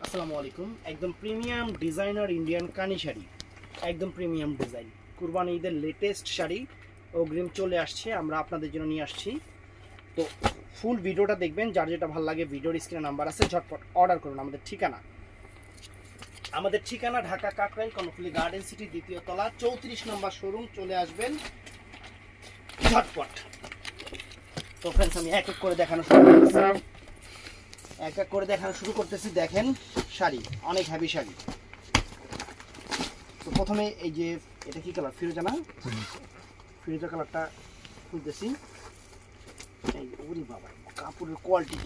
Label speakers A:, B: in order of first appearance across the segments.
A: আসসালামু আলাইকুম। একদম প্রিমিয়াম ডিজাইনার ইন্ডিয়ান কানি শাড়ি, একদম প্রিমিয়াম ডিজাইন। কুরবানি ঈদের লেটেস্ট শাড়ি অগ্রিম চলে আসছে, আমরা আপনাদের জন্য নিয়ে আসছি। তো ফুল ভিডিওটা দেখবেন, যার যেটা ভালো লাগে ভিডিওর স্ক্রিনে নাম্বার আছে, ঝটপট অর্ডার করুন। আমাদের ঠিকানা ঢাকা কাকরাইল কর্ণফুলী গার্ডেন সিটি, দ্বিতীয় তলা, 34 নম্বর শোরুম। চলে আসবেন ঝটপট। তো ফ্রেন্ডস, আমি এক এক করে দেখানো শুরু করতেছি। দেখেন শাড়ি, অনেক হ্যাভি শাড়ি। তো প্রথমে এই যে এটা কি কালার, ফিরোজা না? ফিরোজা কালারটা খুলতেছি। এই ওরে বাবা, কাপড়ের কোয়ালিটি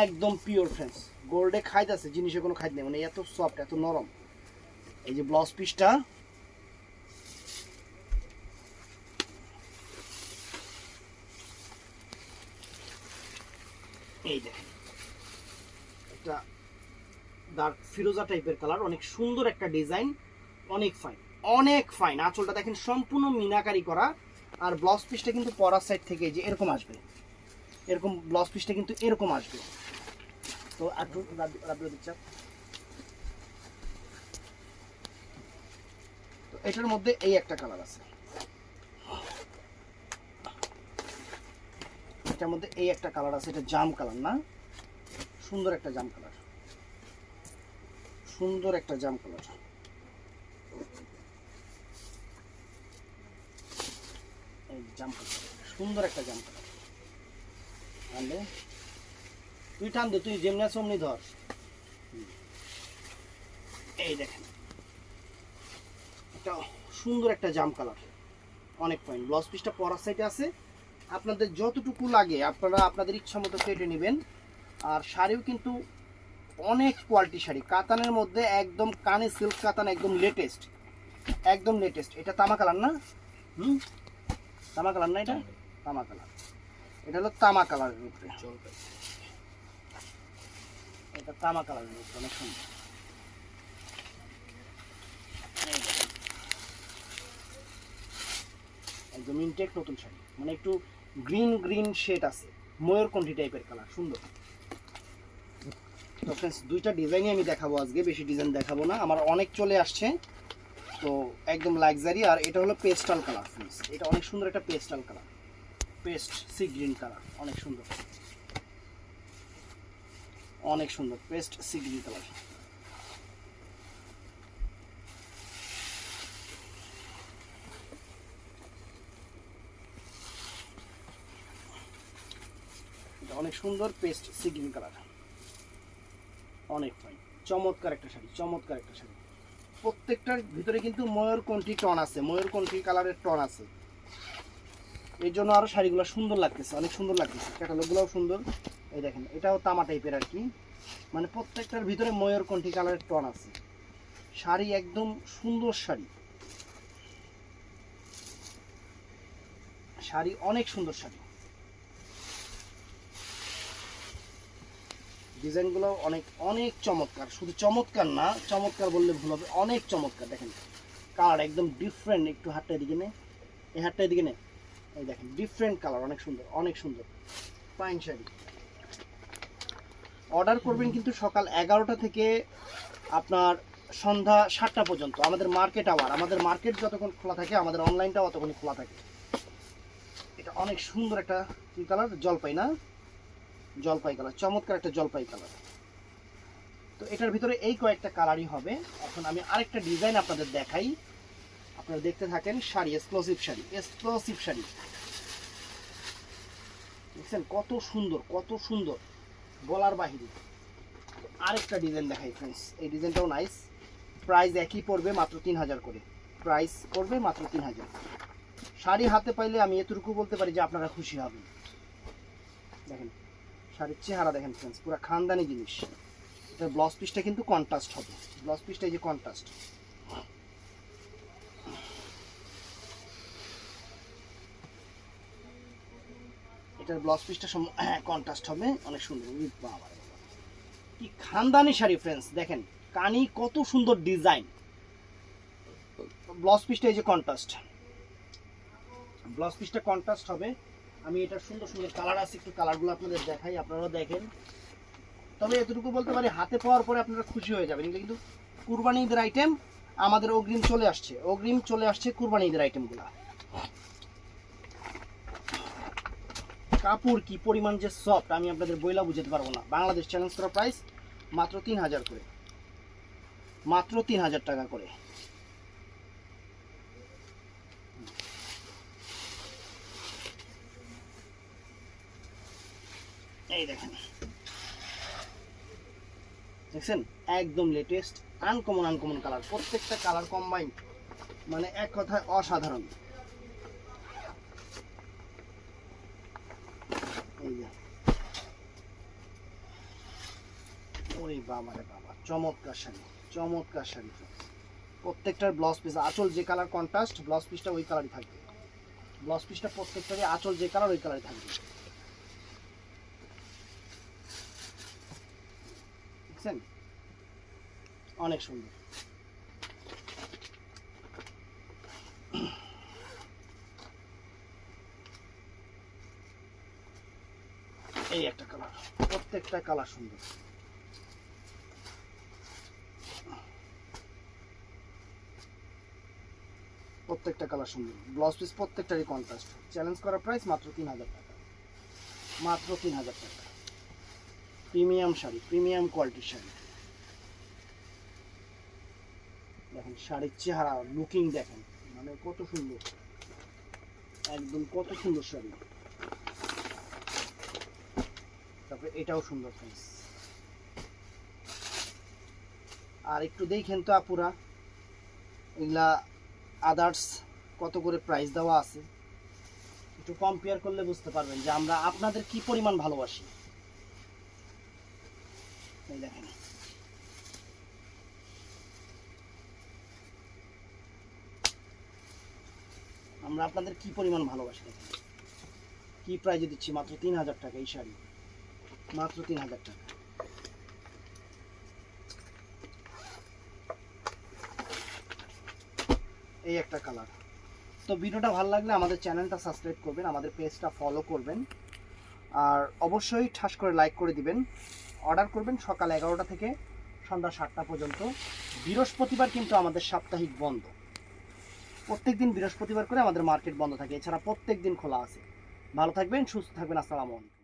A: একদম পিওর ফ্রেন্ডস। গোল্ডে খাইদ আছে, জিনিসে কোনো খাইদ নেই, মানে এত সফট, এত নরম। এই যে ব্লাউজ পিসটা, এই দেখেন, একটা ডার্ক ফিরোজা টাইপের কালার, অনেক সুন্দর একটা ডিজাইন, অনেক ফাইন, অনেক ফাইন। আঁচলটা দেখেন সম্পূর্ণ মিনাকারি করা। আর ব্লাউজ পিসটা কিন্তু পরার সাইড থেকে যে এরকম আসবে, এরকম ব্লাউজ পিসটা কিন্তু এরকম আসবে। তো একটু দিচ্ছি। তো এটার মধ্যে এই একটা কালার আছে, এটার মধ্যে এই একটা কালার আছে, এটা জাম কালার না? সুন্দর একটা জাম কালার, সুন্দর একটা জাম কালার। এই জাম কালার, সুন্দর একটা জাম কালার। আনলে তুই টান দে, তুই যেমনি আছো অমনি ধর। এই দেখেন, এটা সুন্দর একটা জাম কালার, অনেক ফাইন। ব্লাউজ পিসটা পরার সাইডে আছে, আপনাদের যতটুকু লাগে আপনারা আপনাদের ইচ্ছা মতো কেটে নেবেন। আর শাড়িও কিন্তু অনেক কোয়ালিটি শাড়ি, কাতানের মধ্যে একদম কানে সিল্ক কাতান, একদম লেটেস্ট, একদম লেটেস্ট। এটা তামা কালার না? তামা কালার না? এটা তামা কালার, এটা হলো তামা কালারের উপরে, এটা তামা কালারের উপরে, অনেক সুন্দর। একদম ইনটেক নতুন শাড়ি, মানে একটু গ্রিন গ্রিন শেড আছে, ময়ূরকণ্ঠী টাইপের কালার, সুন্দর। তো ফ্রেন্ডস, দুইটা ডিজাইনই আমি দেখাবো আজকে, বেশি ডিজাইন দেখাবো না, আমার অনেক চলে আসছে। তো একদম লাক্সারি। আর এটা হলো পেস্টাল কালার ফ্রেন্ডস, এটা অনেক সুন্দর একটা পেস্টাল কালার, পেস্ট সি গ্রিন কালার, অনেক সুন্দর, অনেক সুন্দর পেস্ট সি গ্রিন কালার। এটা অনেক সুন্দর পেস্ট সি গ্রিন কালার, অনেক ফাইন, চমৎকার একটা শাড়ি, চমৎকার একটা শাড়ি। প্রত্যেকটার ভিতরে কিন্তু ময়ূরকণ্ঠী টন আছে, ময়ূরকণ্ঠী কালারের টন আছে, এই জন্য আরো শাড়িগুলো সুন্দর লাগতেছে, অনেক সুন্দর লাগতেছে। ক্যাটালগুলোও সুন্দর। এই দেখেন, এটাও তামা টাইপের আর কি, মানে প্রত্যেকটার ভিতরে ময়ূরকণ্ঠী কালারের টন আছে। শাড়ি একদম সুন্দর শাড়ি, শাড়ি অনেক সুন্দর শাড়ি। ডিজাইনগুলো অনেক অনেক চমৎকার, শুধু চমৎকার না, চমৎকার বললে ভুল হবে, অনেক চমৎকার। দেখেন কালার একদম ডিফারেন্ট, একটু হাতটা এদিকে নে, এই হাতটা এদিকে নে, এই দেখেন ডিফারেন্ট কালার, অনেক সুন্দর, অনেক সুন্দর ফাইন শাড়ি। অর্ডার করবেন কিন্তু সকাল 11টা থেকে আপনার সন্ধ্যা 7টা পর্যন্ত। আমাদের মার্কেট আওয়ার, আমাদের মার্কেট যতক্ষণ খোলা থাকে আমাদের অনলাইনটাও ততক্ষণই খোলা থাকে। এটা অনেক সুন্দর একটা কি কালার, জলপাই না? জলপাই কালার, চমৎকার একটা জলপাই কালার। তো এটার ভিতরে এই কয়েকটা কালারই হবে। এখন আমি আরেকটা ডিজাইন আপনাদের দেখাই, আপনারা দেখতে থাকেন। শাড়ি এক্সক্লুসিভ শাড়ি, এক্সক্লুসিভ শাড়ি, দেখছেন কত সুন্দর, কত সুন্দর, বলার বাহিরে। আরেকটা ডিজাইন দেখাই ফ্রেন্ডস, এই ডিজাইনটাও নাইস। প্রাইস একই পড়বে, মাত্র 3000 করে প্রাইস পড়বে, মাত্র 3000। শাড়ি হাতে পাইলে আমি এতটুকু বলতে পারি যে আপনারা খুশি হবেন। দেখেন শাড়ির চেহারা দেখেন ফ্রেন্ডস, পুরো খানদানি জিনিস। এটা ব্লাউজ পিসটা কিন্তু কন্ট্রাস্ট হবে, ব্লাউজ পিসটা এই যে কন্ট্রাস্ট, এটার ব্লাউজ পিসটা কন্ট্রাস্ট হবে, অনেক সুন্দর। বাবা কি খানদানি শাড়ি ফ্রেন্ডস, দেখেন কানি কত সুন্দর ডিজাইন। ব্লাউজ পিসটা এই যে কন্ট্রাস্ট, ব্লাউজ পিসটা কন্ট্রাস্ট হবে। আমি এটা সুন্দর সুন্দর কালার আছে, একটু কালারগুলো আপনাদের দেখাই, আপনারাও দেখেন তবে এতটুকু বলতে পারি, হাতে পাওয়ার পরে আপনারা খুশি হয়ে যাবেন। এগুলো কিন্তু কুরবানি ঈদের আইটেম, আমাদের অগ্রিম চলে আসছে কুরবানি ঈদের আইটেমগুলো। কাপড় কি পরিমাণ যে সফট আমি আপনাদের বইলা বুঝাতে পারবো না। বাংলাদেশ চ্যালেঞ্জ করা প্রাইস মাত্র 3000 করে, মাত্র 3000 টাকা করে। এই দেখেন, দেখছেন একদম লেটেস্ট আনকমন কালার, প্রত্যেকটা কালার কম্বাইন, মানে এক কথায় অসাধারণ। এই যে ওরে বাবা রে বাবা, চমৎকার শাড়ি। প্রত্যেকটার ব্লাউজ পিস আঁচল যে কালার কন্ট্রাস্ট, ব্লাউজ পিসটা ওই কালারই থাকবে। ব্লাউজ পিসটা প্রত্যেকটারই আঁচল যে কালার ওই কালারই থাকবে। দেখছেন অনেক সুন্দর। এই একটা কালার, প্রত্যেকটা কালার সুন্দর। প্রত্যেকটা কালার সুন্দর, ব্লাউজ পিস প্রত্যেকটারই কন্ট্রাস্ট। চ্যালেঞ্জ করা প্রাইস মাত্র 3000 টাকা, মাত্র 3000 টাকা। প্রিমিয়াম শাড়ি, প্রিমিয়াম কোয়ালিটির শাড়ি। দেখেন শাড়ির চেহারা, লুকিং দেখেন, মানে কত সুন্দর, একদম কত সুন্দর শাড়ি। তারপরে এটাও সুন্দর প্রাইস। আর একটু দেখেন তো আপুরা, এগুলা আদার্স কত করে প্রাইস দেওয়া আছে, একটু কম্পেয়ার করলে বুঝতে পারবেন যে আমরা আপনাদের কি পরিমাণ ভালোবাসি। এই দেখেন, আমরা আপনাদের কি পরিমাণ ভালোবাসি। দেখেন কি প্রাইজে দিচ্ছি, মাত্র 3000 টাকা এই শাড়ি, মাত্র 3000 টাকা। এই একটা কালার। তো ভিডিওটা ভালো লাগলে আমাদের চ্যানেলটা সাবস্ক্রাইব করবেন, আমাদের পেজটা ফলো করবেন, আর অবশ্যই ঠাস করে লাইক করে দিবেন। অর্ডার করবেন সকাল 11টা থেকে সন্ধ্যা 7টা পর্যন্ত। বৃহস্পতিবার কিন্তু আমাদের সাপ্তাহিক বন্ধ, প্রত্যেক দিন বৃহস্পতিবার করে আমাদের মার্কেট বন্ধ থাকে, এছাড়া প্রত্যেক দিন খোলা আছে। ভালো থাকবেন, সুস্থ থাকবেন, আসসালামু আলাইকুম।